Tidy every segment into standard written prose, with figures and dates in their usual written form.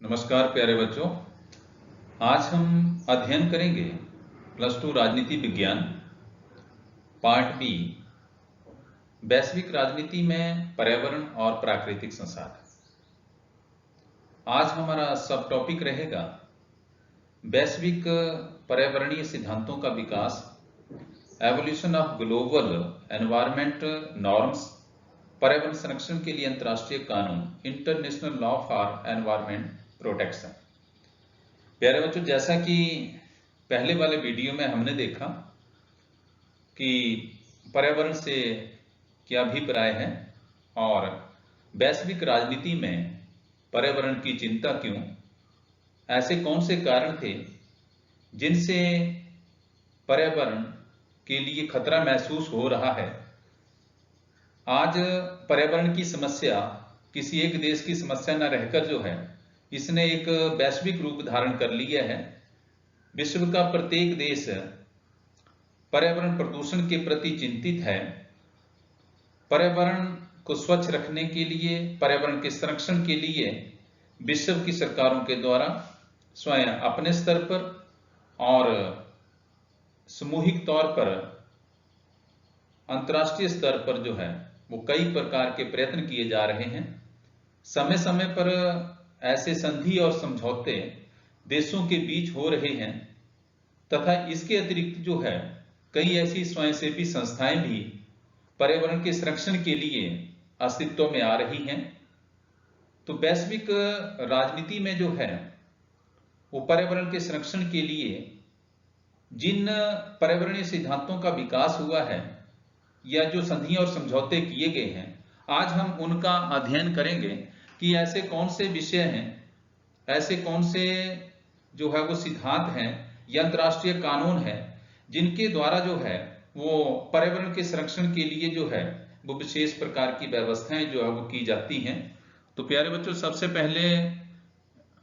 नमस्कार प्यारे बच्चों। आज हम अध्ययन करेंगे +2 राजनीति विज्ञान पार्ट बी, वैश्विक राजनीति में पर्यावरण और प्राकृतिक संसाधन। आज हमारा सब टॉपिक रहेगा वैश्विक पर्यावरणीय सिद्धांतों का विकास, evolution of global environment norms, पर्यावरण संरक्षण के लिए अंतर्राष्ट्रीय कानून, international law for environment protection. प्यारे बच्चों, जैसा कि पहले वाले वीडियो में हमने देखा कि पर्यावरण से क्या अभिप्राय है और वैश्विक राजनीति में पर्यावरण की चिंता क्यों, ऐसे कौन से कारण थे जिनसे पर्यावरण के लिए खतरा महसूस हो रहा है। आज पर्यावरण की समस्या किसी एक देश की समस्या न रहकर जो है, इसने एक वैश्विक रूप धारण कर लिया है। विश्व का प्रत्येक देश पर्यावरण प्रदूषण के प्रति चिंतित है। पर्यावरण को स्वच्छ रखने के लिए, पर्यावरण के संरक्षण के लिए विश्व की सरकारों के द्वारा स्वयं अपने स्तर पर और सामूहिक तौर पर अंतर्राष्ट्रीय स्तर पर जो है वो कई प्रकार के प्रयत्न किए जा रहे हैं। समय समय पर ऐसे संधि और समझौते देशों के बीच हो रहे हैं तथा इसके अतिरिक्त जो है कई ऐसी स्वयंसेवी संस्थाएं भी पर्यावरण के संरक्षण के लिए अस्तित्व में आ रही हैं। तो वैश्विक राजनीति में जो है वो पर्यावरण के संरक्षण के लिए जिन पर्यावरणीय सिद्धांतों का विकास हुआ है या जो संधियां और समझौते किए गए हैं, आज हम उनका अध्ययन करेंगे कि ऐसे कौन से विषय हैं, ऐसे कौन से जो है वो सिद्धांत हैं या अंतर्राष्ट्रीय कानून हैं जिनके द्वारा जो है वो पर्यावरण के संरक्षण के लिए जो है वो विशेष प्रकार की व्यवस्थाएं जो है वो की जाती हैं। तो प्यारे बच्चों, सबसे पहले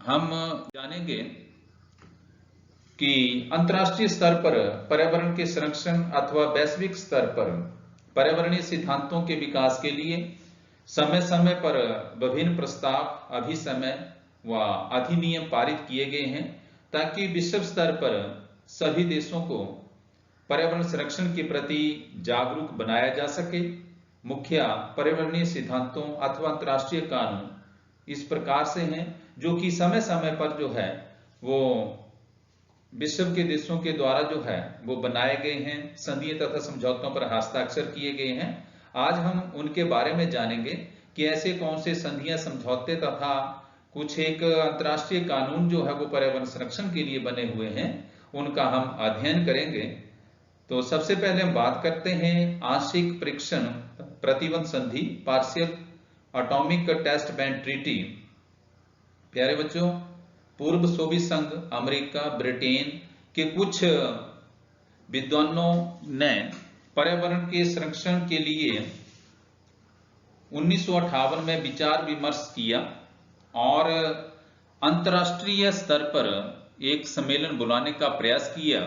हम जानेंगे कि अंतर्राष्ट्रीय स्तर पर पर्यावरण के संरक्षण अथवा वैश्विक स्तर पर पर्यावरणीय सिद्धांतों के विकास के लिए समय समय पर विभिन्न प्रस्ताव, अभिसमय व अधिनियम पारित किए गए हैं ताकि विश्व स्तर पर सभी देशों को पर्यावरण संरक्षण के प्रति जागरूक बनाया जा सके। मुख्य पर्यावरणीय सिद्धांतों अथवा अंतर्राष्ट्रीय कानून इस प्रकार से हैं जो कि समय समय पर जो है वो विश्व के देशों के द्वारा जो है वो बनाए गए हैं, संधियों तथा समझौतों पर हस्ताक्षर किए गए हैं। आज हम उनके बारे में जानेंगे कि ऐसे कौन से संधियां, समझौते तथा कुछ एक अंतर्राष्ट्रीय कानून जो है वो पर्यावरण संरक्षण के लिए बने हुए हैं, उनका हम अध्ययन करेंगे। तो सबसे पहले हम बात करते हैं आंशिक परीक्षण प्रतिबंध संधि, partial atomic test ban treaty. प्यारे बच्चों, पूर्व सोवियत संघ, अमेरिका, ब्रिटेन के कुछ विद्वानों ने पर्यावरण के संरक्षण के लिए 1958 में विचार विमर्श किया और अंतर्राष्ट्रीय स्तर पर एक सम्मेलन बुलाने का प्रयास किया।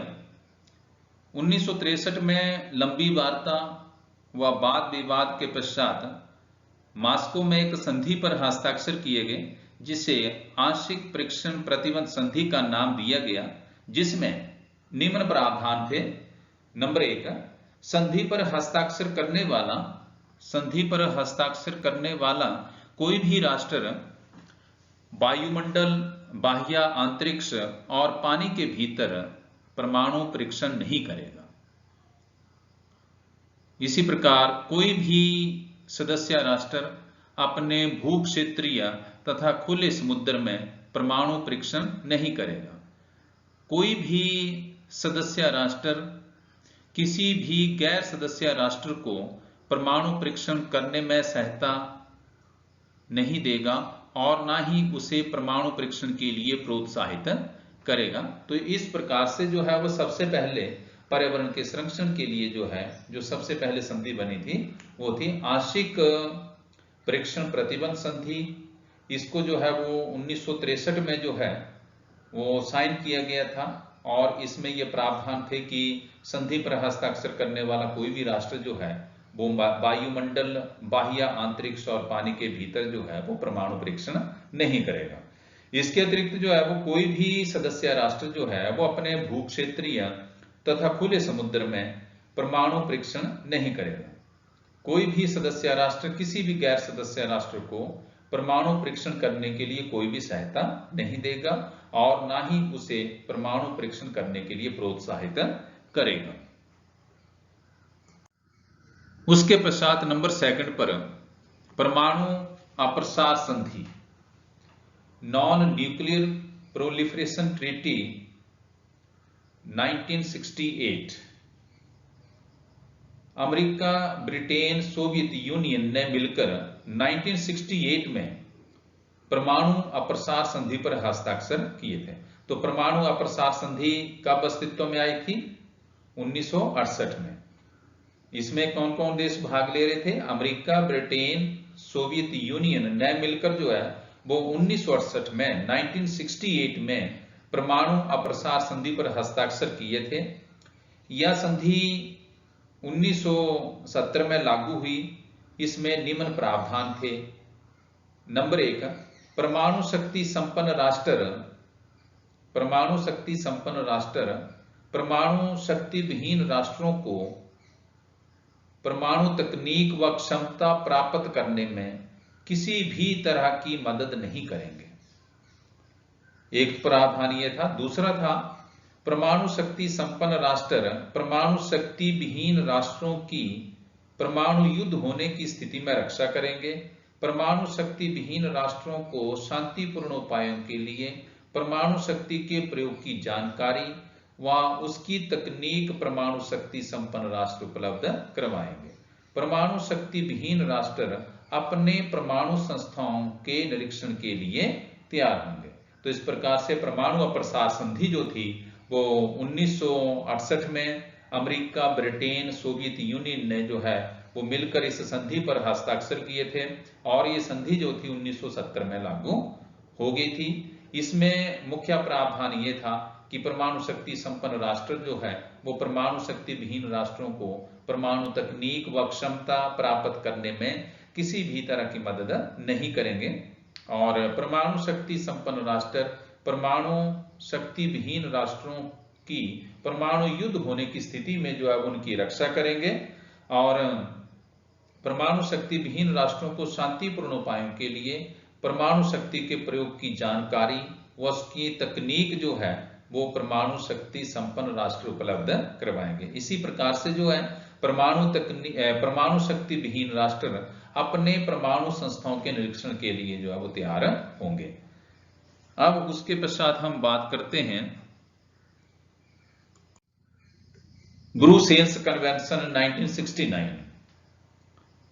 1963 में लंबी वार्ता व वाद विवाद के पश्चात मास्को में एक संधि पर हस्ताक्षर किए गए जिसे आंशिक परीक्षण प्रतिबंध संधि का नाम दिया गया, जिसमें निम्न प्रावधान थे। नंबर 1, संधि पर हस्ताक्षर करने वाला कोई भी राष्ट्र वायुमंडल, बाह्य अंतरिक्ष और पानी के भीतर परमाणु परीक्षण नहीं करेगा। इसी प्रकार कोई भी सदस्य राष्ट्र अपने भू क्षेत्रीय तथा खुले समुद्र में परमाणु परीक्षण नहीं करेगा। कोई भी सदस्य राष्ट्र किसी भी गैर सदस्य राष्ट्र को परमाणु परीक्षण करने में सहायता नहीं देगा और ना ही उसे परमाणु परीक्षण के लिए प्रोत्साहित करेगा। तो इस प्रकार से जो है वो सबसे पहले पर्यावरण के संरक्षण के लिए जो है जो सबसे पहले संधि बनी थी वो थी आंशिक परीक्षण प्रतिबंध संधि। इसको जो है वो 1963 में जो है वो साइन किया गया था और इसमें ये प्रावधान थे कि संधि पर हस्ताक्षर करने वाला कोई भी राष्ट्र जो है वो वायुमंडल, बाह्य अंतरिक्ष और पानी के भीतर जो है वो परमाणु परीक्षण नहीं करेगा। इसके अतिरिक्त जो है वो कोई भी सदस्य राष्ट्र जो है वो अपने भू क्षेत्रीय तथा खुले समुद्र में परमाणु परीक्षण नहीं करेगा। कोई भी सदस्य राष्ट्र किसी भी गैर सदस्य राष्ट्र को परमाणु परीक्षण करने के लिए कोई भी सहायता नहीं देगा और ना ही उसे परमाणु परीक्षण करने के लिए प्रोत्साहित करेगा। उसके पश्चात नंबर 2 पर परमाणु अप्रसार संधि, non nuclear proliferation treaty 1968। America, Britain, Soviet union ने मिलकर 1968 में परमाणु अप्रसार संधि पर हस्ताक्षर किए थे। तो परमाणु अप्रसार संधि कब अस्तित्व में आई थी? 1968 में। इसमें कौन कौन देश भाग ले रहे थे? अमेरिका, ब्रिटेन, सोवियत यूनियन ने मिलकर जो है वो 1968 में 1968 में परमाणु अप्रसार संधि पर हस्ताक्षर किए थे। यह संधि 1970 में लागू हुई। इसमें निम्न प्रावधान थे। नंबर 1, परमाणु शक्ति संपन्न राष्ट्र परमाणु शक्ति विहीन राष्ट्रों को परमाणु तकनीक व क्षमता प्राप्त करने में किसी भी तरह की मदद नहीं करेंगे। एक प्रावधान यह था। दूसरा था, परमाणु शक्ति संपन्न राष्ट्र परमाणु शक्ति विहीन राष्ट्रों की परमाणु युद्ध होने की स्थिति में रक्षा करेंगे। परमाणु शक्ति विहीन राष्ट्रों को शांतिपूर्ण उपायों के लिए परमाणु शक्ति के प्रयोग की जानकारी व उसकी तकनीक परमाणु शक्ति संपन्न राष्ट्र उपलब्ध करवाएंगे। परमाणु शक्ति विहीन राष्ट्र अपने परमाणु संस्थाओं के निरीक्षण के लिए तैयार होंगे। तो इस प्रकार से परमाणु अप्रसार संधि जो थी वो 1968 में अमेरिका, ब्रिटेन, सोवियत यूनियन ने जो है वो मिलकर इस संधि पर हस्ताक्षर किए थे और ये संधि जो थी 1970 में लागू हो गई थी। इसमें मुख्य प्रावधान ये था कि परमाणु शक्ति संपन्न राष्ट्र जो है वो परमाणु शक्ति विहीन राष्ट्रों को परमाणु तकनीक व क्षमता प्राप्त करने में किसी भी तरह की मदद नहीं करेंगे और परमाणु शक्ति संपन्न राष्ट्र परमाणु शक्ति विहीन राष्ट्रों की परमाणु युद्ध होने की स्थिति में जो है उनकी रक्षा करेंगे और परमाणु शक्ति विहीन राष्ट्रों को शांतिपूर्ण उपायों के लिए परमाणु शक्ति के प्रयोग की जानकारी व उसकी तकनीक जो है वो परमाणु शक्ति संपन्न राष्ट्र उपलब्ध करवाएंगे। इसी प्रकार से जो है परमाणु शक्ति विहीन राष्ट्र अपने परमाणु संस्थाओं के निरीक्षण के लिए जो है वो तैयार होंगे। अब उसके पश्चात हम बात करते हैं ब्रुसेल्स कन्वेंशन 1969।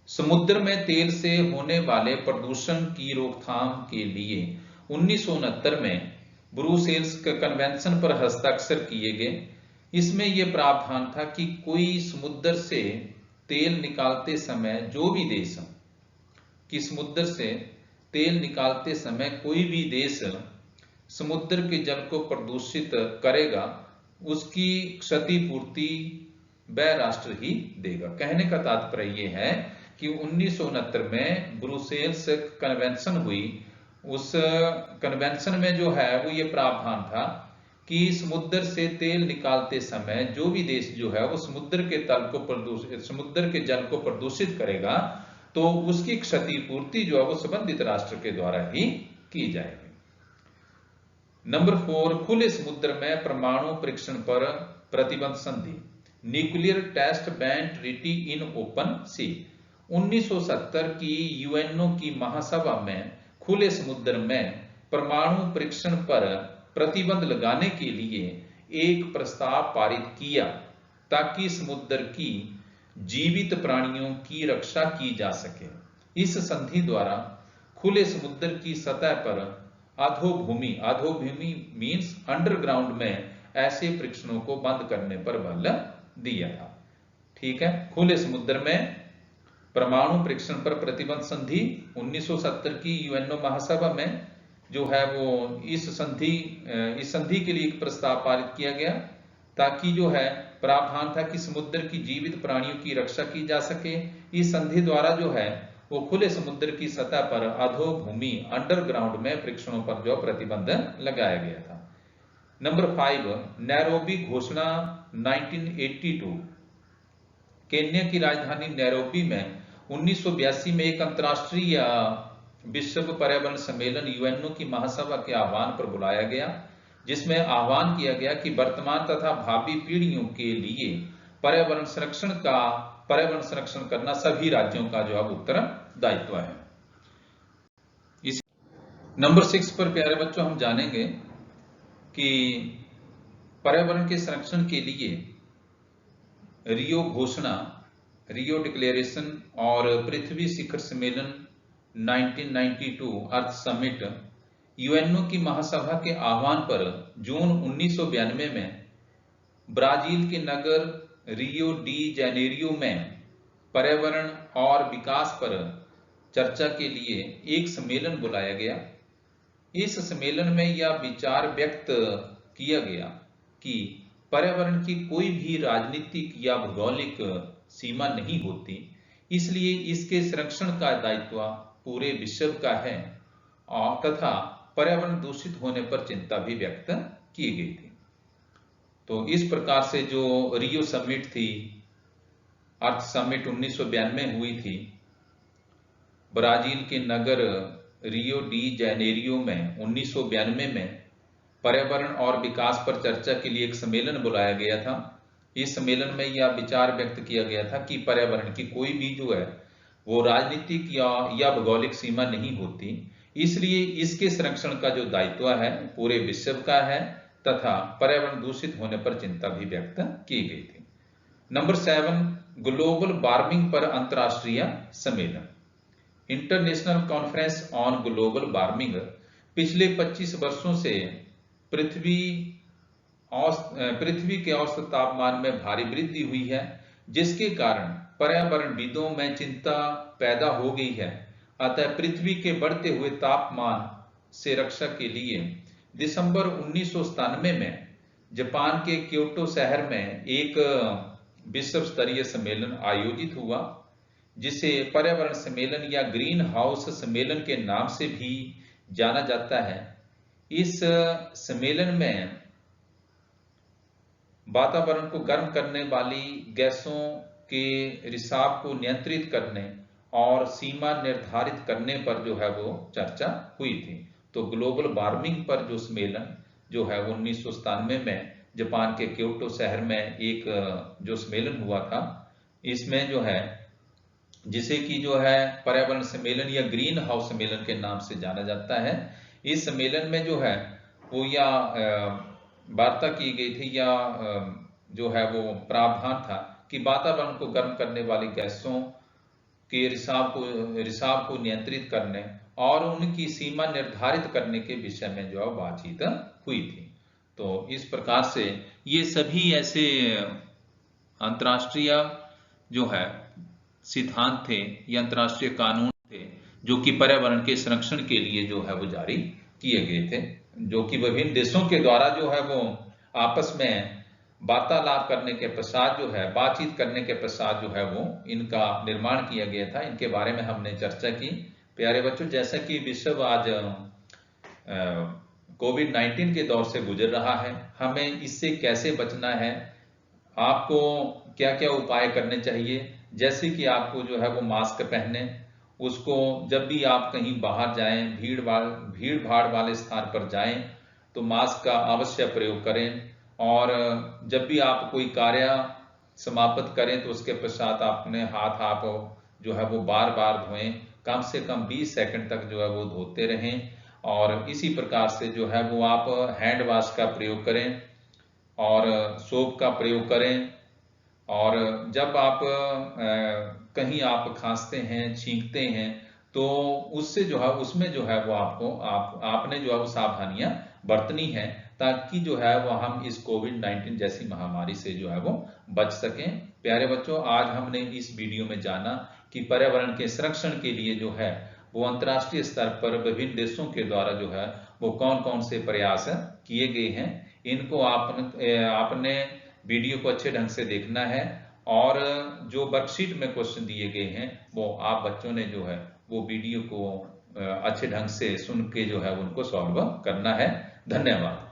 समुद्र में तेल से होने वाले प्रदूषण की रोकथाम के लिए 1969 में ब्रुसेल्स कन्वेंशन पर हस्ताक्षर किए गए। इसमें यह प्रावधान था कि कोई समुद्र से तेल निकालते समय कोई भी देश समुद्र के जल को प्रदूषित करेगा उसकी क्षतिपूर्ति वह राष्ट्र ही देगा। कहने का तात्पर्य यह है कि 1969 में ब्रुसेल्स कन्वेंशन हुई। उस कन्वेंशन में जो है वो ये प्रावधान था कि समुद्र से तेल निकालते समय जो भी देश जो है वो समुद्र के जल को प्रदूषित करेगा तो उसकी क्षतिपूर्ति जो है वो संबंधित राष्ट्र के द्वारा ही की जाएगी। नंबर 4, खुले समुद्र में परमाणु परीक्षण पर प्रतिबंध संधि, nuclear test ban treaty in open sea. 1970 की यूएनओ की महासभा में खुले समुद्र में परमाणु परीक्षण पर प्रतिबंध लगाने के लिए एक प्रस्ताव पारित किया ताकि समुद्र की जीवित प्राणियों की रक्षा की जा सके। इस संधि द्वारा खुले समुद्र की सतह पर अधोभूमि मींस अंडरग्राउंड में ऐसे परीक्षणों को बंद करने पर बल दिया था। ठीक है, खुले समुद्र में परमाणु परीक्षण पर प्रतिबंध संधि 1970 की यूएनओ महासभा में जो है वो इस संधि के लिए एक प्रस्ताव पारित किया गया ताकि जो है प्रावधान था कि समुद्र की जीवित प्राणियों की रक्षा की जा सके। इस संधि द्वारा जो है वो खुले समुद्र की सतह पर अधोभूमि अंडरग्राउंड में परीक्षणों पर जो प्रतिबंध लगाया गया था। नंबर 5, नैरोबी घोषणा 1982। केन्या की राजधानी नैरोबी में 1982 में एक अंतर्राष्ट्रीय विश्व पर्यावरण सम्मेलन यूएनओ की महासभा के आह्वान पर बुलाया गया, जिसमें आह्वान किया गया कि वर्तमान तथा भावी पीढ़ियों के लिए पर्यावरण संरक्षण करना सभी राज्यों का जो अब उत्तरदायित्व है। इस नंबर 6 पर प्यारे बच्चों हम जानेंगे कि पर्यावरण के संरक्षण के लिए रियो घोषणा, रियो डिक्लेरेशन और पृथ्वी शिखर सम्मेलन 1992 अर्थ समिट यूएनओ की महासभा के आह्वान पर जून 1992 में ब्राजील के नगर रियो डी जेनेरियो में पर्यावरण और विकास पर चर्चा के लिए एक सम्मेलन बुलाया गया। इस सम्मेलन में यह विचार व्यक्त किया गया कि पर्यावरण की कोई भी राजनीतिक या भौगोलिक सीमा नहीं होती, इसलिए इसके संरक्षण का दायित्व पूरे विश्व का है और तथा पर्यावरण दूषित होने पर चिंता भी व्यक्त की गई थी। तो इस प्रकार से जो रियो समिट थी, अर्थ समिट 1992 हुई थी, ब्राजील के नगर रियो डी जेनेरियो में 1992 में पर्यावरण और विकास पर चर्चा के लिए एक सम्मेलन बुलाया गया था। इस सम्मेलन में यह विचार व्यक्त किया गया था कि पर्यावरण की कोई भी जो है वो राजनीतिक या भौगोलिक सीमा नहीं होती, इसलिए इसके संरक्षण का जो दायित्व है पूरे विश्व का है तथा पर्यावरण दूषित होने पर चिंता भी व्यक्त की गई थी। नंबर 7, ग्लोबल वार्मिंग पर अंतर्राष्ट्रीय सम्मेलन, international conference on global warming. पिछले 25 वर्षों से पृथ्वी के औसत तापमान में भारी वृद्धि हुई है, जिसके कारण पर्यावरणविदों में चिंता पैदा हो गई है। अतः पृथ्वी के बढ़ते हुए तापमान से रक्षा के लिए दिसंबर 1997 में जापान के क्योटो शहर में एक विश्व स्तरीय सम्मेलन आयोजित हुआ, जिसे पर्यावरण सम्मेलन या ग्रीन हाउस सम्मेलन के नाम से भी जाना जाता है। इस सम्मेलन में वातावरण को गर्म करने वाली गैसों के रिसाव को नियंत्रित करने और सीमा निर्धारित करने पर जो है वो चर्चा हुई थी। तो ग्लोबल वार्मिंग पर जो सम्मेलन जो है 1997 में जापान के क्योटो शहर में एक जो सम्मेलन हुआ था, इसमें जो है जिसे कि जो है पर्यावरण सम्मेलन या ग्रीन हाउस सम्मेलन के नाम से जाना जाता है। इस सम्मेलन में जो है वो या वार्ता की गई थी या जो है वो प्रावधान था कि वातावरण को गर्म करने वाली गैसों के रिसाव को नियंत्रित करने और उनकी सीमा निर्धारित करने के विषय में जो बातचीत हुई थी। तो इस प्रकार से ये सभी ऐसे अंतर्राष्ट्रीय जो है सिद्धांत थे या अंतर्राष्ट्रीय कानून थे जो कि पर्यावरण के संरक्षण के लिए जो है वो जारी किए गए थे, जो कि विभिन्न देशों के द्वारा जो है वो आपस में वार्तालाप करने के पश्चात जो है बातचीत करने के पश्चात जो है वो इनका निर्माण किया गया था। इनके बारे में हमने चर्चा की। प्यारे बच्चों, जैसा कि विश्व आज कोविड-19 के दौर से गुजर रहा है, हमें इससे कैसे बचना है, आपको क्या क्या उपाय करने चाहिए, जैसे कि आपको जो है वो मास्क पहने, उसको जब भी आप कहीं बाहर जाएं, भीड़ भाड़ वाले स्थान पर जाएं तो मास्क का अवश्य प्रयोग करें, और जब भी आप कोई कार्य समाप्त करें तो उसके पश्चात अपने हाथ आप जो है वो बार बार धोएं, कम से कम 20 सेकंड तक जो है वो धोते रहें। और इसी प्रकार से जो है वो आप हैंड वॉश का प्रयोग करें और सोप का प्रयोग करें। और जब आप कहीं आप खांसते हैं, छींकते हैं तो उससे जो है उसमें जो है वो आपने जो है वो सावधानियां बरतनी है, ताकि जो है वो हम इस कोविड-19 जैसी महामारी से जो है वो बच सकें। प्यारे बच्चों, आज हमने इस वीडियो में जाना कि पर्यावरण के संरक्षण के लिए जो है वो अंतर्राष्ट्रीय स्तर पर विभिन्न देशों के द्वारा जो है वो कौन कौन से प्रयास किए गए हैं। इनको आपने वीडियो को अच्छे ढंग से देखना है और जो वर्कशीट में क्वेश्चन दिए गए हैं वो आप बच्चों ने जो है वो वीडियो को अच्छे ढंग से सुन के जो है उनको सॉल्व करना है। धन्यवाद।